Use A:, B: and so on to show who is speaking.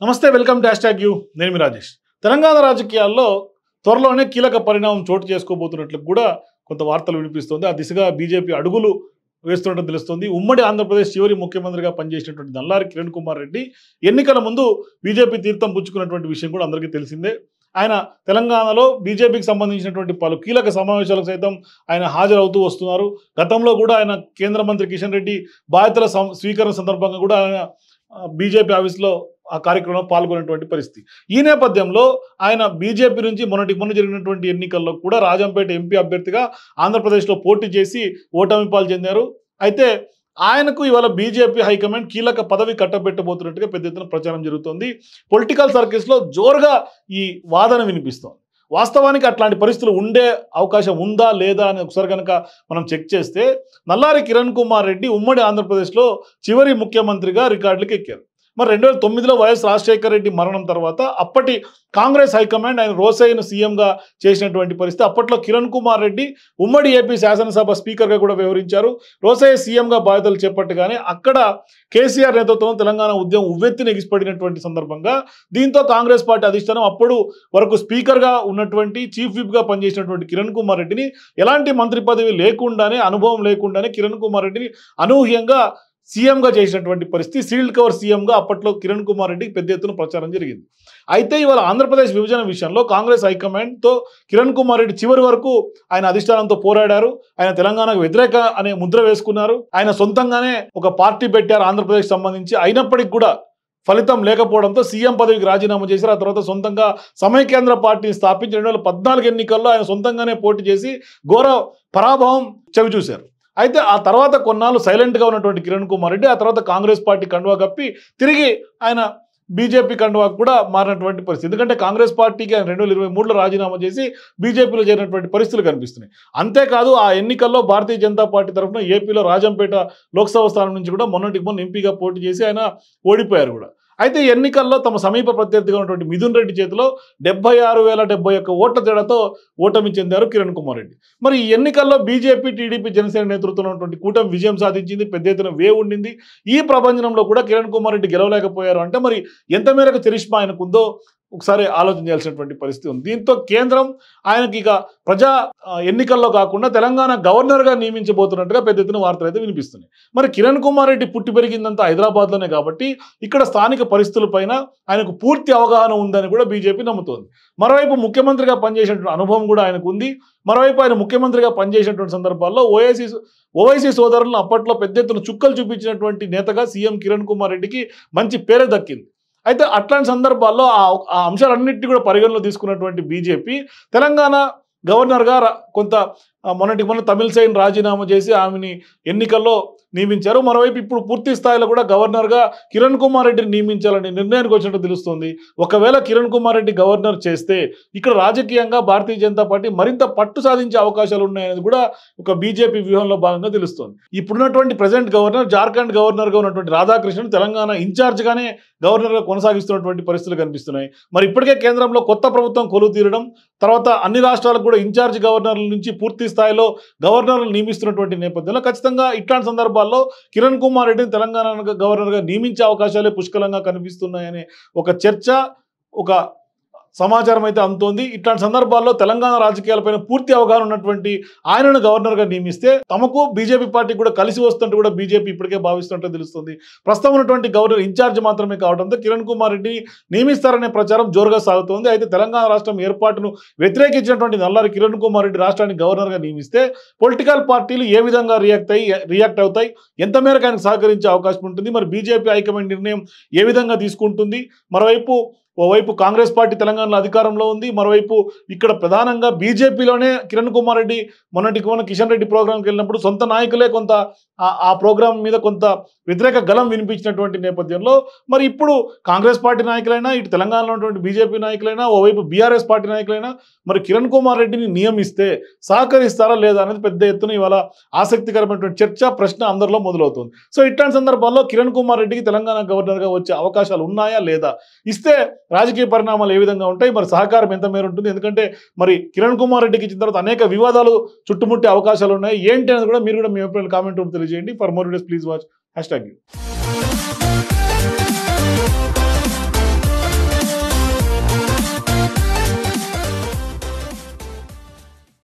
A: నమస్తే, welcome to #you. నేను మీ రాజేష్. తెలంగాణ రాజకీయాల్లో త్వరలోనే కీలక పరిణామం చోటు చేసుకోబోతున్నట్లు కూడా కొంత వార్తలు వినిపిస్తుంది. ఆ దిశగా బీజేపీ అడుగులు వేస్తున్నట్టు తెలుస్తుంది. ఉమ్మడి ఆంధ్రప్రదేశ్ చివరి ముఖ్యమంత్రిగా పనిచేసినటువంటి నల్లారి కిరణ్ కుమార్ రెడ్డి ఎన్నికల ముందు బీజేపీ తీర్థం పుచ్చుకున్నటువంటి విషయం కూడా అందరికీ తెలిసిందే. ఆయన తెలంగాణలో బీజేపీకి సంబంధించినటువంటి పలు కీలక సమావేశాలకు సైతం ఆయన హాజరవుతూ వస్తున్నారు. గతంలో కూడా ఆయన కేంద్ర మంత్రి కిషన్ రెడ్డి బాధ్యతల స్వీకరణ సందర్భంగా కూడా ఆయన బీజేపీ ఆఫీస్లో ఆ కార్యక్రమంలో పాల్గొనేటువంటి పరిస్థితి. ఈ నేపథ్యంలో ఆయన బీజేపీ నుంచి మొన్న జరిగినటువంటి ఎన్నికల్లో కూడా రాజంపేట ఎంపీ అభ్యర్థిగా ఆంధ్రప్రదేశ్లో పోటీ చేసి ఓటమి పాలు చెందారు. అయితే ఆయనకు ఇవాళ బీజేపీ హైకమాండ్ కీలక పదవి కట్టబెట్టబోతున్నట్టుగా పెద్ద ఎత్తున ప్రచారం జరుగుతోంది. పొలిటికల్ సర్కిల్స్లో జోరుగా ఈ వాదన వినిపిస్తోంది. వాస్తవానికి అట్లాంటి పరిస్థితులు ఉండే అవకాశం ఉందా లేదా అని ఒకసారి కనుక మనం చెక్ చేస్తే నల్లారి కిరణ్ కుమార్ రెడ్డి ఉమ్మడి ఆంధ్రప్రదేశ్లో చివరి ముఖ్యమంత్రిగా రికార్డులకు ఎక్కారు. మరి 2009లో వైఎస్ రాజశేఖర రెడ్డి మరణం తర్వాత అప్పటి కాంగ్రెస్ హైకమాండ్ ఆయన రోసయ్యను సీఎంగా చేసినటువంటి పరిస్థితి. అప్పట్లో కిరణ్ కుమార్ రెడ్డి ఉమ్మడి ఏపీ శాసనసభ స్పీకర్గా కూడా వ్యవహరించారు. రోసయ్య సీఎంగా బాధ్యతలు చేపట్టగానే అక్కడ కేసీఆర్ నేతృత్వంలో తెలంగాణ ఉద్యమం ఉవ్వెత్తున ఎగిసిపడినటువంటి సందర్భంగా దీంతో కాంగ్రెస్ పార్టీ అధిష్టానం అప్పుడు వరకు స్పీకర్గా ఉన్నటువంటి చీఫ్ విప్గా పనిచేసినటువంటి కిరణ్ కుమార్ రెడ్డిని ఎలాంటి మంత్రి పదవి లేకుండానే, అనుభవం లేకుండానే కిరణ్ కుమార్ రెడ్డిని అనూహ్యంగా సీఎంగా చేసినటువంటి పరిస్థితి. సీల్డ్ కవర్ సీఎంగా అప్పట్లో కిరణ్ కుమార్ రెడ్డికి పెద్ద ఎత్తున ప్రచారం జరిగింది. అయితే ఇవాళ ఆంధ్రప్రదేశ్ విభజన విషయంలో కాంగ్రెస్ హైకమాండ్తో కిరణ్ కుమార్ రెడ్డి చివరి వరకు ఆయన అధిష్టానంతో పోరాడారు. ఆయన తెలంగాణకు వ్యతిరేక అనే ముద్ర వేసుకున్నారు. ఆయన సొంతంగానే ఒక పార్టీ పెట్టారు ఆంధ్రప్రదేశ్ సంబంధించి. అయినప్పటికీ కూడా ఫలితం లేకపోవడంతో సీఎం పదవికి రాజీనామా చేశారు. ఆ తర్వాత సొంతంగా సమైకేంద్ర పార్టీని స్థాపించి 2014 ఎన్నికల్లో ఆయన సొంతంగానే పోటీ చేసి ఘోర పరాభవం చవిచూశారు. అయితే ఆ తర్వాత కొన్నాళ్ళు సైలెంట్గా ఉన్నటువంటి కిరణ్ కుమార్ రెడ్డి ఆ తర్వాత కాంగ్రెస్ పార్టీ కండువా కప్పి తిరిగి ఆయన బీజేపీ కండువాకు కూడా మారినటువంటి పరిస్థితి. ఎందుకంటే కాంగ్రెస్ పార్టీకి ఆయన 2023లో రాజీనామా చేసి బీజేపీలో చేరినటువంటి పరిస్థితులు కనిపిస్తున్నాయి. అంతేకాదు ఆ ఎన్నికల్లో భారతీయ జనతా పార్టీ తరఫున ఏపీలో రాజంపేట లోక్సభ స్థానం నుంచి కూడా మొన్నటికి మొన్న ఎంపీగా పోటీ చేసి ఆయన ఓడిపోయారు కూడా. అయితే ఎన్నికల్లో తమ సమీప ప్రత్యర్థిగా ఉన్నటువంటి మిథున్ రెడ్డి చేతిలో 76,071 ఓట్ల తేడాతో ఓటమి చెందారు కిరణ్ కుమార్ రెడ్డి. మరి ఈ ఎన్నికల్లో బీజేపీ, టీడీపీ, జనసేన నేతృత్వంలో ఉన్నటువంటి కూటమి విజయం సాధించింది. పెద్ద ఎత్తున వేవ్ ఉండింది. ఈ ప్రభంజనంలో కూడా కిరణ్ కుమార్ రెడ్డి గెలవలేకపోయారు అంటే మరి ఎంత మేరకు చరిష్మా ఆయనకుందో ఒకసారి ఆలోచన చేయాల్సినటువంటి పరిస్థితి ఉంది. దీంతో కేంద్రం ఆయనకి ఇక ప్రజా ఎన్నికల్లో కాకుండా తెలంగాణ గవర్నర్గా నియమించబోతున్నట్టుగా పెద్ద ఎత్తున వార్తలు అయితే వినిపిస్తున్నాయి. మరి కిరణ్ కుమార్ రెడ్డి పుట్టి పెరిగిందంతా హైదరాబాద్లోనే కాబట్టి ఇక్కడ స్థానిక పరిస్థితులపైన ఆయనకు పూర్తి అవగాహన ఉందని కూడా బీజేపీ నమ్ముతోంది. మరోవైపు ముఖ్యమంత్రిగా పనిచేసినటువంటి అనుభవం కూడా ఆయనకు ఉంది. మరోవైపు ఆయన ముఖ్యమంత్రిగా పనిచేసినటువంటి సందర్భాల్లో ఓవైసీ సోదరులను అప్పట్లో పెద్ద ఎత్తున చుక్కలు చూపించినటువంటి నేతగా సీఎం కిరణ్ కుమార్ రెడ్డికి మంచి పేరే దక్కింది. అయితే అట్లాంటి సందర్భాల్లో ఆ అంశాలన్నింటినీ కూడా పరిగణలో తీసుకున్నటువంటి బీజేపీ తెలంగాణ గవర్నర్గా కొంత మొన్న తమిళసైన్ రాజీనామా చేసి ఆమెని ఎన్నికల్లో నియమించారు. మరోవైపు ఇప్పుడు పూర్తి స్థాయిలో కూడా గవర్నర్గా కిరణ్ కుమార్ రెడ్డిని నియమించాలనే నిర్ణయానికి వచ్చినట్టు తెలుస్తుంది. ఒకవేళ కిరణ్ కుమార్ రెడ్డి గవర్నర్ చేస్తే ఇక్కడ రాజకీయంగా భారతీయ జనతా పార్టీ మరింత పట్టు సాధించే అవకాశాలు ఉన్నాయనేది కూడా ఒక బీజేపీ వ్యూహంలో భాగంగా తెలుస్తుంది. ఇప్పుడున్నటువంటి ప్రజెంట్ గవర్నర్, జార్ఖండ్ గవర్నర్గా ఉన్నటువంటి రాధాకృష్ణన్ తెలంగాణ ఇన్ఛార్జ్గానే గవర్నర్గా కొనసాగిస్తున్నటువంటి పరిస్థితులు కనిపిస్తున్నాయి. మరి ఇప్పటికే కేంద్రంలో కొత్త ప్రభుత్వం కొలువు తీరడం, తర్వాత అన్ని రాష్ట్రాలకు కూడా ఇన్ఛార్జ్ గవర్నర్ల నుంచి పూర్తి స్థాయిలో గవర్నర్లు నియమిస్తున్నటువంటి నేపథ్యంలో ఖచ్చితంగా ఇట్లాంటి సందర్భాల్లో కిరణ్ కుమార్ రెడ్డిని తెలంగాణ గవర్నర్గా నియమించే అవకాశాలే పుష్కలంగా కనిపిస్తున్నాయనే ఒక చర్చ, ఒక సమాచారం అయితే అందుతోంది. ఇట్లాంటి సందర్భాల్లో తెలంగాణ రాజకీయాలపైన పూర్తి అవగాహన ఉన్నటువంటి ఆయనను గవర్నర్గా నియమిస్తే తమకు బీజేపీ పార్టీ కూడా కలిసి వస్తుంటే కూడా బీజేపీ ఇప్పటికే భావిస్తున్నట్టు తెలుస్తుంది. ప్రస్తుతం ఉన్నటువంటి గవర్నర్ ఇన్ఛార్జ్ మాత్రమే కావడంతో కిరణ్ కుమార్ రెడ్డిని నియమిస్తారనే ప్రచారం జోరుగా సాగుతోంది. అయితే తెలంగాణ రాష్ట్రం ఏర్పాటును వ్యతిరేకించినటువంటి నల్లారి కిరణ్ కుమార్ రెడ్డి రాష్ట్రానికి గవర్నర్గా నియమిస్తే పొలిటికల్ పార్టీలు ఏ విధంగా రియాక్ట్ అవుతాయి, ఎంత మేరకు ఆయనకు సహకరించే అవకాశం ఉంటుంది, మరి బీజేపీ హైకమాండ్ నిర్ణయం ఏ విధంగా తీసుకుంటుంది, ఓవైపు కాంగ్రెస్ పార్టీ తెలంగాణలో అధికారంలో ఉంది, మరోవైపు ఇక్కడ ప్రధానంగా బీజేపీలోనే కిరణ్ కుమార్ రెడ్డి మొన్నటికి మొన్న కిషన్ రెడ్డి ప్రోగ్రాంకి వెళ్ళినప్పుడు సొంత నాయకులే కొంత ఆ ప్రోగ్రాం మీద కొంత వ్యతిరేక గలం వినిపించినటువంటి నేపథ్యంలో మరి ఇప్పుడు కాంగ్రెస్ పార్టీ నాయకులైనా, ఇటు తెలంగాణలో ఉన్నటువంటి బీజేపీ నాయకులైనా, ఓవైపు బీఆర్ఎస్ పార్టీ నాయకులైనా మరి కిరణ్ కుమార్ రెడ్డిని నియమిస్తే సహకరిస్తారా లేదా అనేది పెద్ద ఎత్తున ఇవాళ ఆసక్తికరమైనటువంటి చర్చ, ప్రశ్న అందరిలో మొదలవుతుంది. సో ఇట్లాంటి సందర్భాల్లో కిరణ్ కుమార్ రెడ్డికి తెలంగాణ గవర్నర్గా వచ్చే అవకాశాలు ఉన్నాయా లేదా, ఇస్తే రాజకీయ పరిణామాలు ఏ విధంగా ఉంటాయి, మరి సహకారం ఎంత మేర ఉంటుంది, ఎందుకంటే మరి కిరణ్ కుమార్ రెడ్డికి ఇచ్చిన తర్వాత అనేక వివాదాలు చుట్టుముట్టే అవకాశాలు ఉన్నాయి. ఏంటి అనేది కూడా మీరు కూడా మీ అభిప్రాయాలు కామెంట్ రూపంలో తెలియజేయండి. For more videos please watch #.